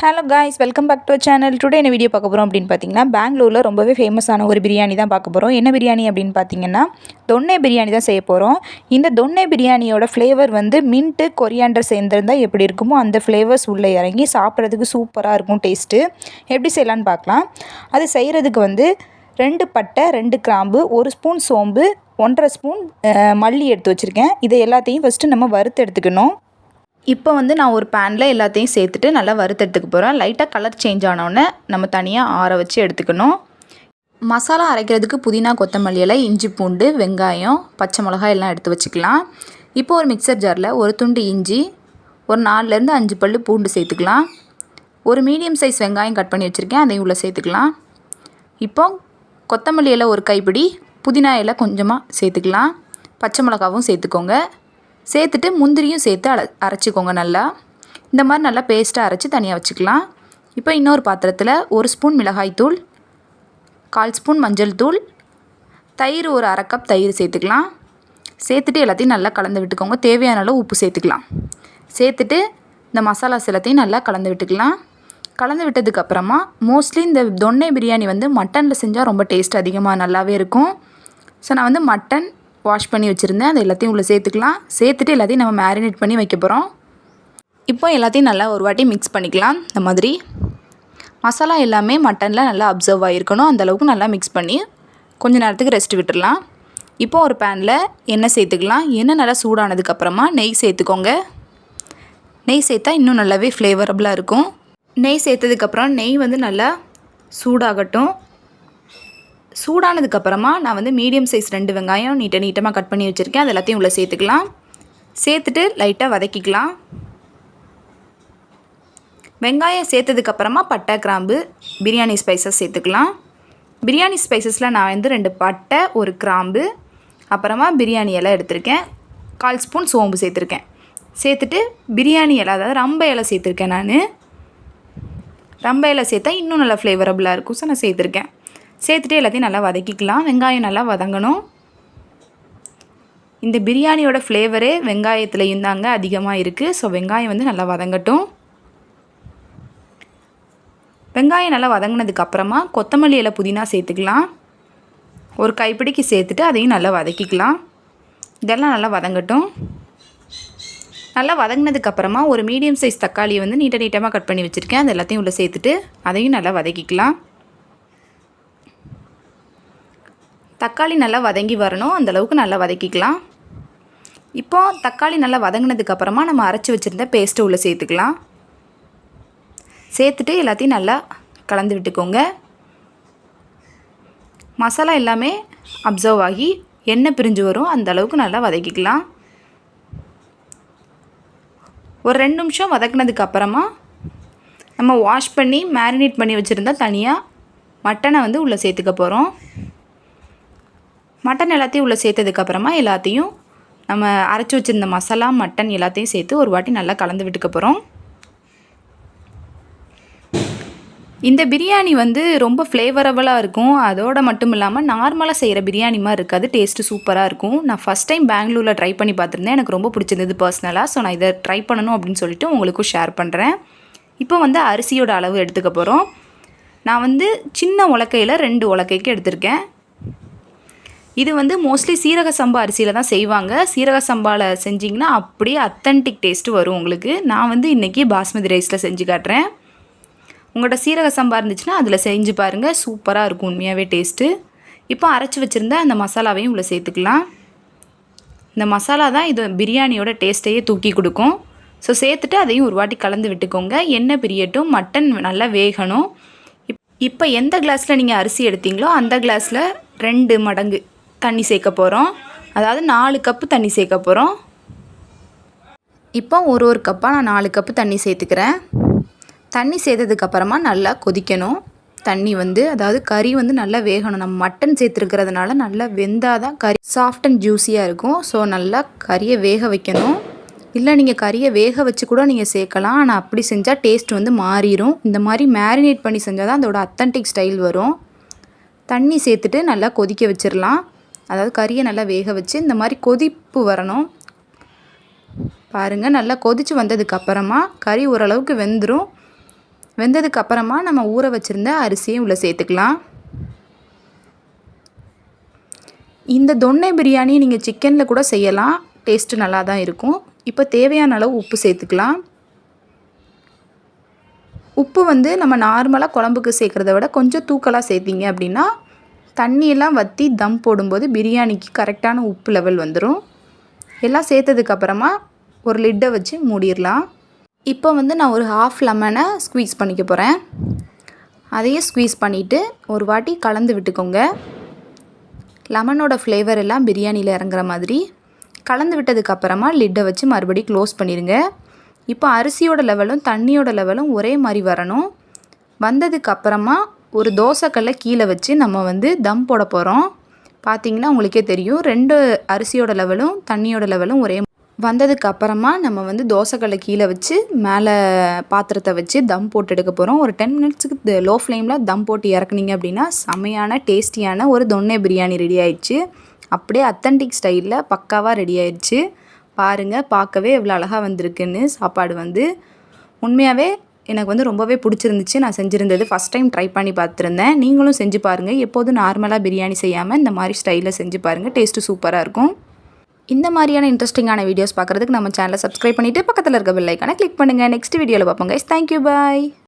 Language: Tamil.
Hello guys, welcome back to channel. Today என்ன வீடியோ பார்க்க போகிறோம் அப்படின்னு பார்த்தீங்கன்னா, பெங்களூரில் ரொம்பவே ஃபேமஸான ஒரு பிரியாணி தான் பார்க்க போகிறோம். என்ன பிரியாணி அப்படின்னு பார்த்தீங்கன்னா, தொன்னே பிரியாணி தான் செய்ய போகிறோம். இந்த தொன்னே பிரியாணியோட ஃப்ளேவர் வந்து மின்ட்டு கொரியாண்டர் சேர்ந்துருந்தால் எப்படி இருக்குமோ அந்த ஃப்ளேவர்ஸ் உள்ளே இறங்கி சாப்பிட்றதுக்கு சூப்பராக இருக்கும் டேஸ்ட்டு. எப்படி செய்யலான்னு பார்க்கலாம். அது செய்கிறதுக்கு வந்து 2 பட்டை, 2 கிராம்பு, 1 ஸ்பூன் சோம்பு, 1½ ஸ்பூன் மல்லி எடுத்து வச்சுருக்கேன். இதை எல்லாத்தையும் ஃபஸ்ட்டு நம்ம வறுத்து எடுத்துக்கணும். இப்போ வந்து நான் ஒரு பேனில் எல்லாத்தையும் சேர்த்துட்டு நல்லா வறுத்தெடுத்துக்க போகிறேன். லைட்டாக கலர் சேஞ்ச் ஆனோடனே நம்ம தனியாக ஆற வச்சு எடுத்துக்கணும். மசாலா அரைக்கிறதுக்கு புதினா, கொத்தமல்லி இலை, இஞ்சி, பூண்டு, வெங்காயம், பச்சை மிளகாய் எல்லாம் எடுத்து வச்சுக்கலாம். இப்போ ஒரு மிக்சர் ஜாரில் ஒரு துண்டு இஞ்சி, ஒரு 4லேருந்து 5 பல் பூண்டு சேர்த்துக்கலாம். ஒரு மீடியம் சைஸ் வெங்காயம் கட் பண்ணி வச்சுருக்கேன், அதையும் உள்ளே சேர்த்துக்கலாம். இப்போ கொத்தமல்லி இலை ஒரு கைப்பிடி, புதினா இலை கொஞ்சமாக சேர்த்துக்கலாம். பச்சை மிளகாவும் சேர்த்துக்கோங்க. சேர்த்துட்டு முந்திரியும் சேர்த்து அரைச்சிக்கோங்க. நல்லா இந்த மாதிரி நல்லா பேஸ்ட்டாக அரைச்சி தனியாக வச்சுக்கலாம். இப்போ இன்னொரு பாத்திரத்தில் 1 ஸ்பூன் மிளகாய்த்தூள், 1/4 ஸ்பூன் மஞ்சள் தூள், தயிர் ஒரு 1/2 கப் தயிர் சேர்த்துக்கலாம். சேர்த்துட்டு எல்லாத்தையும் நல்லா கலந்து விட்டுக்கோங்க. தேவையான அளவு உப்பு சேர்த்துக்கலாம். சேர்த்துட்டு இந்த மசாலாஸ் எல்லாத்தையும் நல்லா கலந்து விட்டுக்கலாம். கலந்து விட்டதுக்கப்புறமா மோஸ்ட்லி இந்த தொன்னே பிரியாணி வந்து மட்டனில் செஞ்சால் ரொம்ப டேஸ்ட் அதிகமாக நல்லாவே இருக்கும். ஸோ நான் வந்து மட்டன் வாஷ் பண்ணி வச்சுருந்தேன், அது எல்லாத்தையும் உள்ளே சேர்த்துக்கலாம். சேர்த்துட்டு எல்லாத்தையும் நம்ம மேரினேட் பண்ணி வைக்க போகிறோம். இப்போ எல்லாத்தையும் நல்லா ஒரு வாட்டி மிக்ஸ் பண்ணிக்கலாம். இந்த மாதிரி மசாலா எல்லாமே மட்டனில் நல்லா அப்சர்வ் ஆகிருக்கணும். அந்தளவுக்கு நல்லா மிக்ஸ் பண்ணி கொஞ்சம் நேரத்துக்கு ரெஸ்ட் விட்டுடலாம். இப்போ ஒரு பேனில் எண்ணெய் சேர்த்துக்கலாம். எண்ணெய் நல்லா சூடானதுக்கப்புறமா நெய் சேர்த்துக்கோங்க. நெய் சேர்த்தா இன்னும் நல்லாவே ஃப்ளேவரபுளாக இருக்கும். நெய் சேர்த்ததுக்கப்புறம் நெய் வந்து நல்லா சூடாகட்டும். சூடானதுக்கப்புறமா நான் வந்து மீடியம் சைஸ் 2 வெங்காயம் நீட்டமாக கட் பண்ணி வச்சுருக்கேன். அது எல்லாத்தையும் உள்ளே சேர்த்துக்கலாம். சேர்த்துட்டு லைட்டாக வதக்கிக்கலாம். வெங்காயம் சேர்த்ததுக்கப்புறமா பட்டை, கிராம்பு, பிரியாணி ஸ்பைசஸ் சேர்த்துக்கலாம். பிரியாணி ஸ்பைசஸில் நான் வந்து 2 பட்டை, 1 கிராம்பு, அப்புறமா பிரியாணி இலை எடுத்திருக்கேன். 1/4 ஸ்பூன் சோம்பு சேர்த்துருக்கேன். சேர்த்துட்டு பிரியாணி இலை, அதாவது ரம்ப இலை சேர்த்துருக்கேன். நான் ரம்ப இலை சேர்த்தா இன்னும் நல்லா ஃப்ளேவரபுளாக இருக்கும். ஸோ நான் சேர்த்துருக்கேன். சேர்த்துட்டு எல்லாத்தையும் நல்லா வதக்கிக்கலாம். வெங்காயம் நல்லா வதங்கணும். இந்த பிரியாணியோட ஃப்ளேவரே வெங்காயத்துலேயும் தாங்க அதிகமாக இருக்குது. ஸோ வெங்காயம் வந்து நல்லா வதங்கட்டும். வெங்காயம் நல்லா வதங்கினதுக்கப்புறமா கொத்தமல்லி இலை, புதினா சேர்த்துக்கலாம். ஒரு கைப்பிடிக்கு சேர்த்துட்டு அதையும் நல்லா வதக்கிக்கலாம். இதெல்லாம் நல்லா வதங்கட்டும். நல்லா வதங்கினதுக்கப்புறமா ஒரு மீடியம் சைஸ் தக்காளியை வந்து நீட்டமாக கட் பண்ணி வச்சுருக்கேன். அது எல்லாத்தையும் உள்ளே சேர்த்துட்டு அதையும் நல்லா வதக்கிக்கலாம். தக்காளி நல்லா வதங்கி வரணும், அந்தளவுக்கு நல்லா வதக்கிக்கலாம். இப்போது தக்காளி நல்லா வதங்கினதுக்கப்புறமா நம்ம அரைச்சி வச்சுருந்த பேஸ்ட்டை உள்ளே சேர்த்துக்கலாம். சேர்த்துட்டு எல்லாத்தையும் நல்லா கலந்து விட்டுக்கோங்க. மசாலா எல்லாமே அப்சர்வ் ஆகி எண்ணெய் பிரிஞ்சு வரும், அந்த அளவுக்கு நல்லா வதக்கிக்கலாம். ஒரு 2 நிமிஷம் வதக்கினதுக்கப்புறமா நம்ம வாஷ் பண்ணி மேரினேட் பண்ணி வச்சுருந்தா தனியாக மட்டனை வந்து உள்ளே சேர்த்துக்க போகிறோம். மட்டன் எல்லாத்தையும் உள்ளே சேர்த்ததுக்கப்புறமா எல்லாத்தையும் நம்ம அரைச்சி வச்சுருந்த மசாலா, மட்டன் எல்லாத்தையும் சேர்த்து ஒரு வாட்டி நல்லா கலந்து விட்டுக்க போகிறோம். இந்த பிரியாணி வந்து ரொம்ப ஃப்ளேவரபுளாக இருக்கும். அதோடு மட்டும் இல்லாமல் நார்மலாக செய்கிற பிரியாணி மாதிரி இருக்காது. டேஸ்ட்டு சூப்பராக இருக்கும். நான் ஃபஸ்ட் டைம் பெங்களூரில் ட்ரை பண்ணி பார்த்துருந்தேன். எனக்கு ரொம்ப பிடிச்சிருந்தது பர்சனலாக. ஸோ நான் இதை ட்ரை பண்ணணும் அப்படின்னு சொல்லிட்டு உங்களுக்கும் ஷேர் பண்ணுறேன். இப்போ வந்து அரிசியோட அளவு எடுத்துக்க போகிறோம். நான் வந்து சின்ன உலக்கையில் 2 உலக்கைக்கு எடுத்திருக்கேன். இது வந்து மோஸ்ட்லி சீரக சம்பா அரிசியில் தான் செய்வாங்க. சீரக சம்பாவில் செஞ்சிங்கன்னா அப்படியே அத்தன்டிக் டேஸ்ட்டு வரும் உங்களுக்கு. நான் வந்து இன்றைக்கி பாஸ்மதி ரைஸில் செஞ்சு காட்டுறேன். உங்கள்கிட்ட சீரக சம்பா இருந்துச்சுன்னா அதில் செஞ்சு பாருங்கள், சூப்பராக இருக்கும் உண்மையாகவே டேஸ்ட்டு. இப்போ அரைச்சி வச்சுருந்த அந்த மசாலாவையும் உள்ளே சேர்த்துக்கலாம். இந்த மசாலா தான் இது பிரியாணியோட டேஸ்ட்டையே தூக்கி கொடுக்கும். ஸோ சேர்த்துட்டு அதையும் ஒரு வாட்டி கலந்து விட்டுக்கோங்க. எண்ணெய் பிரியட்டும், மட்டன் நல்லா வேகணும். இப்போ எந்த கிளாஸில் நீங்கள் அரிசி எடுத்தீங்களோ அந்த கிளாஸில் 2 மடங்கு தண்ணி சேர்க்க போகிறோம். அதாவது 4 கப்பு தண்ணி சேர்க்க போகிறோம். இப்போ ஒரு கப்பாக நான் 4 கப்பு தண்ணி சேர்த்துக்கிறேன். தண்ணி சேர்த்ததுக்கப்புறமா நல்லா கொதிக்கணும். தண்ணி வந்து அதாவது கறி வந்து நல்லா வேகணும். நம்ம மட்டன் சேர்த்துருக்கிறதுனால நல்லா வெந்தால் தான் கறி சாஃப்ட் அண்ட் ஜூஸியாக இருக்கும். ஸோ நல்லா கறியை வேக வைக்கணும். இல்லை நீங்கள் கறியை வேக வச்சு கூட நீங்கள் சேர்க்கலாம். ஆனால் அப்படி செஞ்சால் டேஸ்ட் வந்து மாறிடும். இந்த மாதிரி மேரினேட் பண்ணி செஞ்சால் தான் அதோட அத்தன்டிக் ஸ்டைல் வரும். தண்ணி சேர்த்துட்டு நல்லா கொதிக்க வச்சிடலாம். அதாவது கறியை நல்லா வேக வச்சு இந்த மாதிரி கொதிப்பு வரணும். பாருங்கள், நல்லா கொதித்து வந்ததுக்கப்புறமா கறி ஓரளவுக்கு வெந்துடும். வெந்ததுக்கு அப்புறமா நம்ம ஊற வச்சுருந்த அரிசியை உள்ளே சேர்த்துக்கலாம். இந்த தொன்னை பிரியாணி நீங்கள் சிக்கனில் கூட செய்யலாம், டேஸ்ட்டு நல்லா தான் இருக்கும். இப்போ தேவையான அளவு உப்பு சேர்த்துக்கலாம். உப்பு வந்து நம்ம நார்மலாக குழம்புக்கு சேர்க்குறத விட கொஞ்சம் தூக்கலாக சேர்த்திங்க அப்படின்னா தண்ணியெல்லாம் வற்றி தம் போடும்போது பிரியாணிக்கு கரெக்டான உப்பு லெவல் வந்துடும். எல்லாம் சேர்த்ததுக்கப்புறமா ஒரு லிட்டை வச்சு மூடிடலாம். இப்போ வந்து நான் ஒரு ஹாஃப் லெமனை ஸ்குவீஸ் பண்ணிக்க போகிறேன். அதையே ஸ்குவீஸ் பண்ணிவிட்டு ஒரு வாட்டி கலந்து விட்டுக்கோங்க. லெமனோட ஃப்ளேவர் எல்லாம் பிரியாணியில் இறங்குற மாதிரி கலந்து விட்டதுக்கப்புறமா லிட்டை வச்சு மறுபடியும் க்ளோஸ் பண்ணிடுங்க. இப்போ அரிசியோட லெவலும் தண்ணியோட லெவலும் ஒரே மாதிரி வரணும். வந்ததுக்கப்புறமா ஒரு தோசைக்கல்லை கீழே வச்சு நம்ம வந்து தம் போட போகிறோம். பார்த்திங்கன்னா உங்களுக்கே தெரியும், 2 அரிசியோட லெவலும் தண்ணியோட லெவலும் ஒரே வந்ததுக்கப்புறமா நம்ம வந்து தோசைக்கல்லை கீழே வச்சு மேலே பாத்திரத்தை வச்சு தம் போட்டு எடுக்க போகிறோம். ஒரு 10 மினிட்ஸுக்கு லோ ஃப்ளேமில் தம் போட்டு இறக்குனீங்க அப்படின்னா செமையான டேஸ்டியான ஒரு தொன்னை பிரியாணி ரெடி ஆயிடுச்சு. அப்படியே அத்தன்டிக் ஸ்டைலில் பக்காவாக ரெடி ஆயிடுச்சு. பாருங்கள், பார்க்கவே எவ்வளோ அழகாக வந்திருக்குன்னு. சாப்பாடு வந்து உண்மையாகவே எனக்கு வந்து ரொம்பவே பிடிச்சிருந்துச்சு. நான் செஞ்சுருந்தது ஃபஸ்ட் டைம் ட்ரை பண்ணி பார்த்துருந்தேன். நீங்களும் செஞ்சு பாருங்கள். எப்போதும் நார்மலாக பிரியாணி செய்யாமல் இந்த மாதிரி ஸ்டைலில் செஞ்சு பாருங்கள். டேஸ்ட்டு சூப்பராக இருக்கும். இந்த மாதிரியான இன்ட்ரெஸ்டிங்கான வீடியோஸ் பார்க்குறதுக்கு நம்ம சேனலை சப்ஸ்கிரைப் பண்ணிவிட்டு பக்கத்தில் இருக்க பெல் ஐக்கானை கிளிக் பண்ணுங்கள். நெக்ஸ்ட் வீடியோவில் பார்ப்போம் கைஸ். தேங்க்யூ, பாய்.